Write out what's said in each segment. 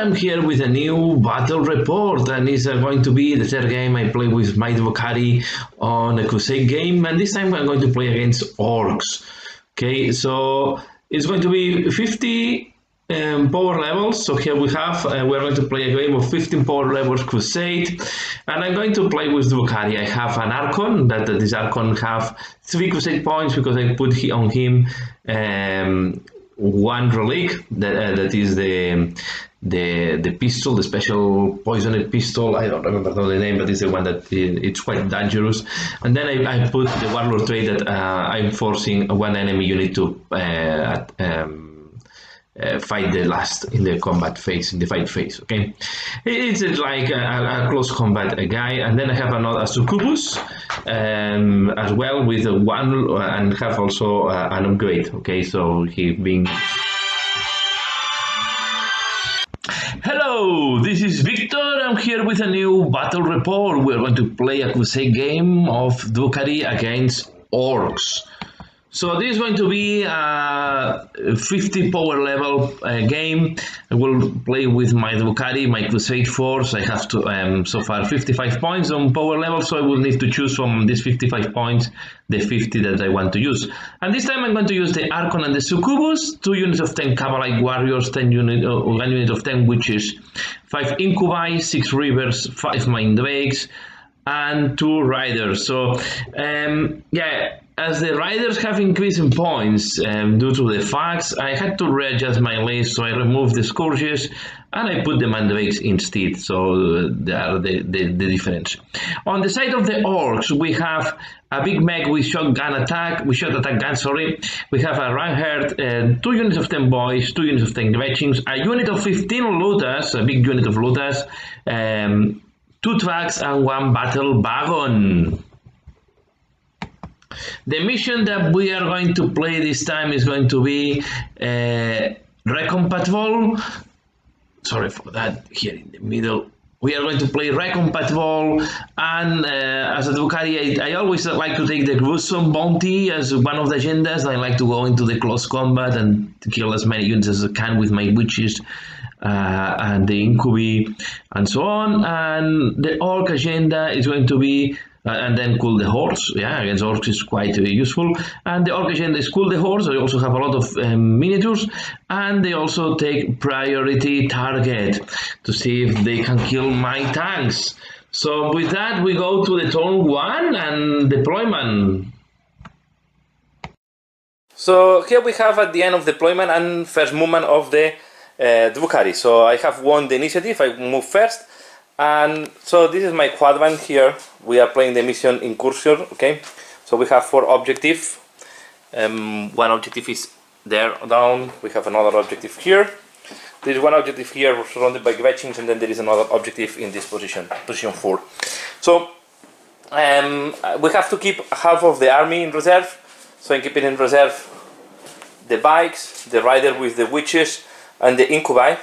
I'm here with a new battle report, and it's going to be the third game I play with my Drukhari on a Crusade game, and this time I'm going to play against Orks. Okay, so it's going to be 50 power levels. So here we have, we're going to play a game of 15 power levels Crusade, and I'm going to play with Drukhari. I have an Archon, that this Archon have 3 Crusade points because I put on him one relic that is the pistol, the special poisoned pistol. I don't remember the name, but it's the one that it's quite dangerous. And then I put the warlord trait that I'm forcing one enemy unit to fight the last in the combat phase, in the fight phase. Okay, it's like a close combat guy, and then I have another succubus as well with one, and have also an upgrade. Okay, so he being. Hello, this is Victor. I'm here with a new battle report. We're going to play a Crusade game of Drukhari against Orks. So this is going to be a 50 power level game. I will play with my Drukhari, my Crusade force. I have to so far 55 points on power level, so I will need to choose from these 55 points the 50 that I want to use. And this time I'm going to use the Archon and the Succubus, 2 units of 10 Cavalry Warriors, 1 unit of 10 Witches, 5 Incubi, 6 Reavers, 5 Mind Drakes, and 2 Riders. So yeah, as the Riders have increased in points due to the facts, I had to readjust my list, so I removed the Scourges and I put the Mandrakes instead, so they are the difference. On the side of the Orks, we have a big mech with shotgun attack, We have a Ranherd, 2 units of 10 boys, 2 units of 10 Gretchings, a unit of 15 looters, a big unit of looters, 2 trucks and 1 battle wagon. The mission that we are going to play this time is going to be Recon Patrol. Sorry for that, here in the middle. We are going to play Recon Patrol, and as a Drukhari, I always like to take the gruesome bounty as one of the agendas. I like to go into the close combat and to kill as many units as I can with my witches and the incubi and so on. And the Orc agenda is going to be and then cool the horse. Yeah, against orcs is quite useful. And the orc agenda is cool the horse. They also have a lot of miniatures, and they also take priority target to see if they can kill my tanks. So with that, we go to the turn 1 and deployment. So here we have at the end of deployment and first movement of the Drukhari. So I have won the initiative. I move first. And so this is my quadrant here. We are playing the mission Incursion, okay? So we have 4 objectives. One objective is there down. We have another objective here. There is one objective here surrounded by Gretchings, and then there is another objective in this position, position 4. So we have to keep half of the army in reserve. So I'm keeping in reserve the bikes, the rider with the witches, and the incubi.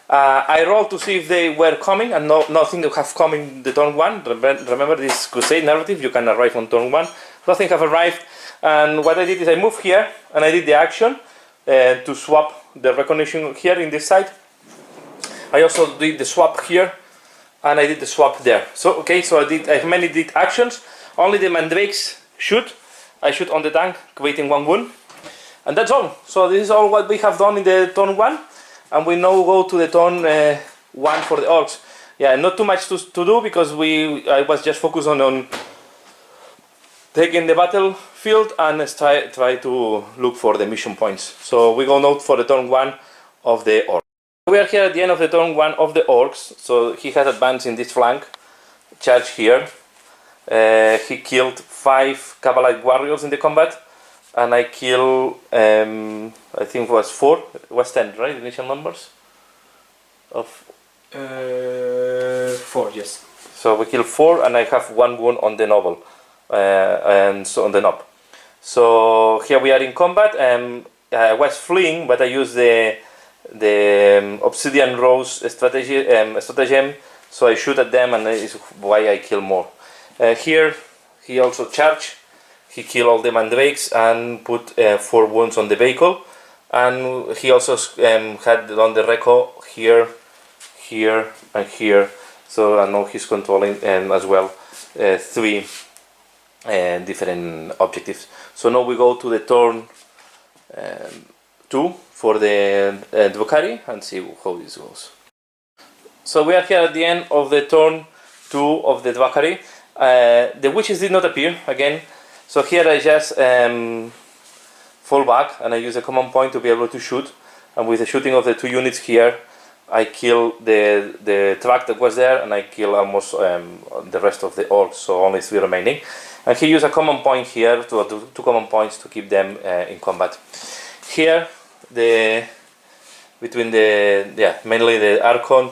I rolled to see if they were coming, and nothing have come in the turn 1. Remember this Crusade narrative, you can arrive on turn 1. Nothing have arrived, and what I did is I moved here, and I did the action to swap the recognition here in this side. I also did the swap here, and I did the swap there. So okay, so I mainly did actions. Only the Mandrakes shoot. I shoot on the tank, creating 1 wound, and that's all. So this is all what we have done in the turn 1. And we now go to the turn 1 for the Orks. Yeah, not too much to do because I was just focused on taking the battlefield and try to look for the mission points. So we go now for the turn 1 of the Orks. We are here at the end of the turn 1 of the Orks. So he has advanced in this flank, charge here. He killed 5 Cavalry Warriors in the combat. And I kill, I think it was 4, it was 10, right, initial numbers? Of 4, yes. So we kill 4, and I have 1 wound on the noble, and so on the knob. So here we are in combat, and I was fleeing, but I used the Obsidian Rose stratagem, so I shoot at them, and that is why I kill more. Here, he also charged. He killed all the Mandrakes and put 4 wounds on the vehicle, and he also had on the reco here here and here. So I know he's controlling as well 3 different objectives. So now we go to the turn 2 for the Drukhari and see how this goes. So we are here at the end of the turn 2 of the Drukhari. The witches did not appear again, so here I just fall back and I use a command point to be able to shoot, and with the shooting of the 2 units here I kill the track that was there, and I kill almost the rest of the orcs, so only 3 remaining. And he used a command point here, 2 command points to keep them in combat. Here between mainly the Archon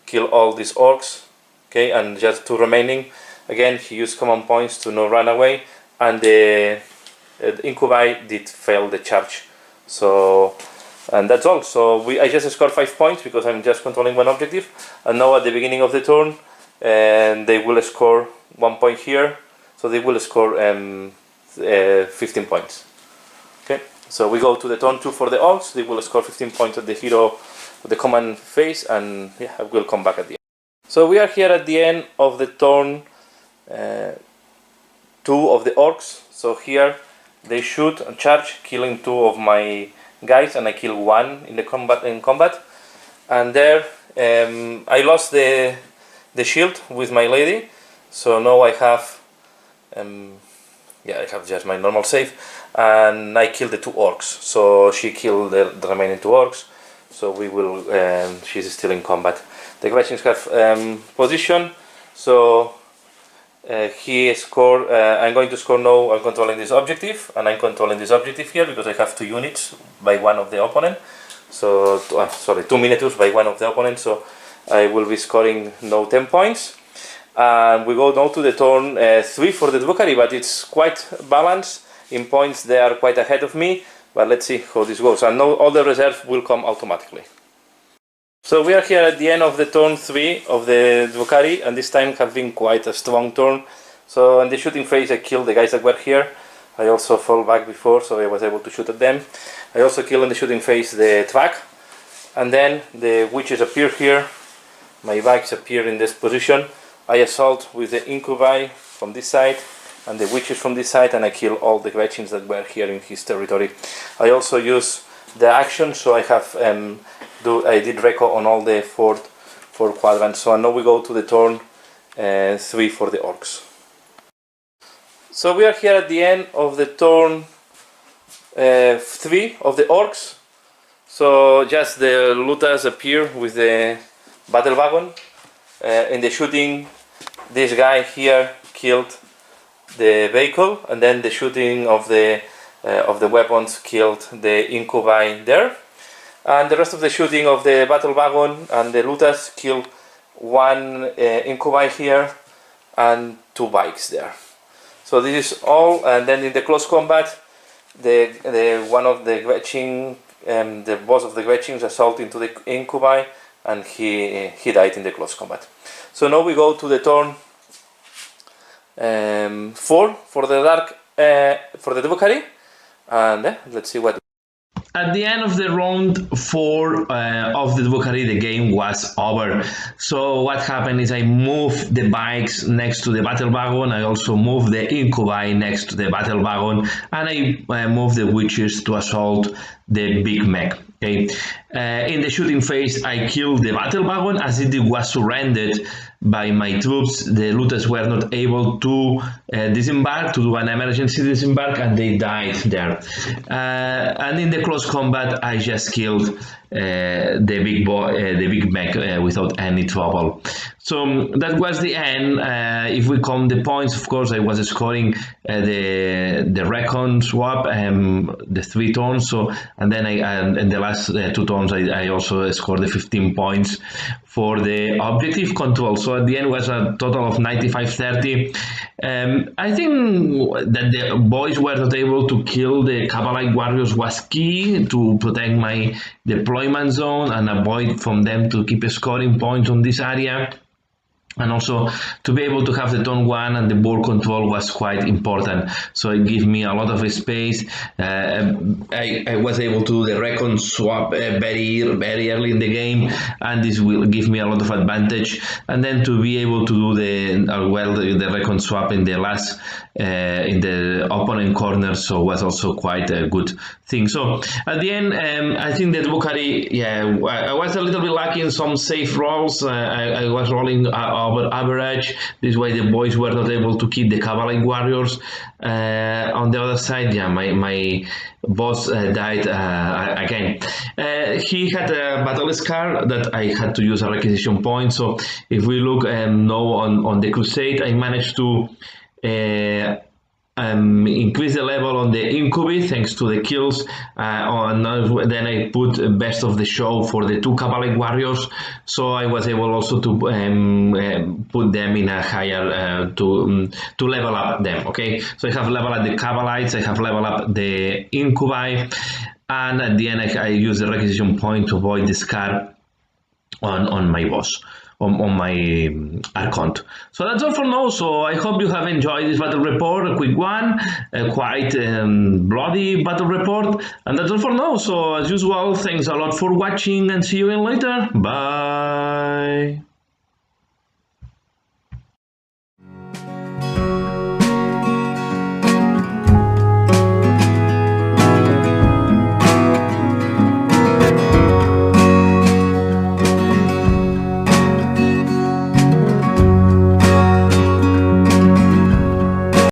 kill all these orcs, okay, and just 2 remaining. Again, he used command points to not run away, and the Incubi did fail the charge. So, and that's all. So I just scored 5 points because I'm just controlling 1 objective, and now at the beginning of the turn, they will score 1 point here, so they will score 15 points. Okay, so we go to the turn 2 for the orcs. They will score 15 points at the hero, the command phase, and yeah, I will come back at the end. So we are here at the end of the turn 2 of the orcs. So here they shoot and charge, killing 2 of my guys, and I kill 1 in the combat. And there I lost the shield with my lady, so now I have I have just my normal save, and I kill the 2 orcs. So she killed the remaining 2 orcs. So we will. She's still in combat. The Gretchins have position. So he scored. I'm going to score now. I'm controlling this objective, and I'm controlling this objective here because I have 2 units by 1 of the opponent. So 2 miniatures by 1 of the opponent. So I will be scoring now 10 points. And we go now to the turn 3 for the Drukhari, but it's quite balanced in points. They are quite ahead of me, but let's see how this goes. And now all the reserves will come automatically. So we are here at the end of the turn 3 of the Drukhari, and this time have been quite a strong turn. So in the shooting phase I killed the guys that were here. I also fell back before, so I was able to shoot at them. I also killed in the shooting phase the track, and then the witches appear here. My bikes appear in this position. I assault with the Incubi from this side and the witches from this side, and I kill all the Gretchins that were here in his territory. I also use the action, so I have I did reco on all the 4 quadrants. So now we go to the turn 3 for the orcs. So we are here at the end of the turn 3 of the orcs. So just the looters appear with the battle wagon. In the shooting, this guy here killed the vehicle, and then the shooting of the weapons killed the Incubi there, and the rest of the shooting of the battle wagon and the looters killed 1 Incubi here and 2 bikes there. So this is all. And then in the close combat, the one of the Gretchin, the boss of the Gretchins assault into the Incubi, and he died in the close combat. So now we go to the turn 4 for the Drukhari, and let's see what. At the end of the round 4 of the Drukhari, the game was over. So what happened is I moved the bikes next to the battle wagon. I also moved the Incubi next to the battle wagon, and I moved the witches to assault the big mech. Okay. In the shooting phase, I killed the battle wagon as it was surrendered by my troops. The looters were not able to disembark, to do an emergency disembark, and they died there. And in the close combat, I just killed the big mech without any trouble. So that was the end. If we count the points, of course, I was scoring the recon swap, the 3 turns. So and then in the last 2 turns, I also scored the 15 points for the objective control. So at the end was a total of 95-30. I think that the boys were not able to kill the Cavalry warriors was key to protect my deployment zone and avoid from them to keep scoring points on this area. And also to be able to have the turn 1 and the ball control was quite important. So it gave me a lot of space. I was able to do the recon swap very early in the game, and this will give me a lot of advantage. And then to be able to do the recon swap in the last in the opponent corner, so was also quite a good thing. So at the end, I think that Drukhari, I was a little bit lucky in some safe rolls. I was rolling over average. This way the boys were not able to keep the Cavalry Warriors. On the other side, my boss died again. He had a battle scar that I had to use a requisition point. So if we look now on the Crusade, I managed to increase the level on the incubi thanks to the kills. Then I put best of the show for the 2 Cavalry Warriors, so I was able also to put them in a higher to level up them. Okay, so I have leveled up the Cavalites, I have leveled up the incubi, and at the end I use the requisition point to avoid the scar on my boss, on my Archon. So that's all for now. So I hope you have enjoyed this battle report, a quick one, quite bloody battle report, and that's all for now. So as usual, thanks a lot for watching, and see you again later. Bye.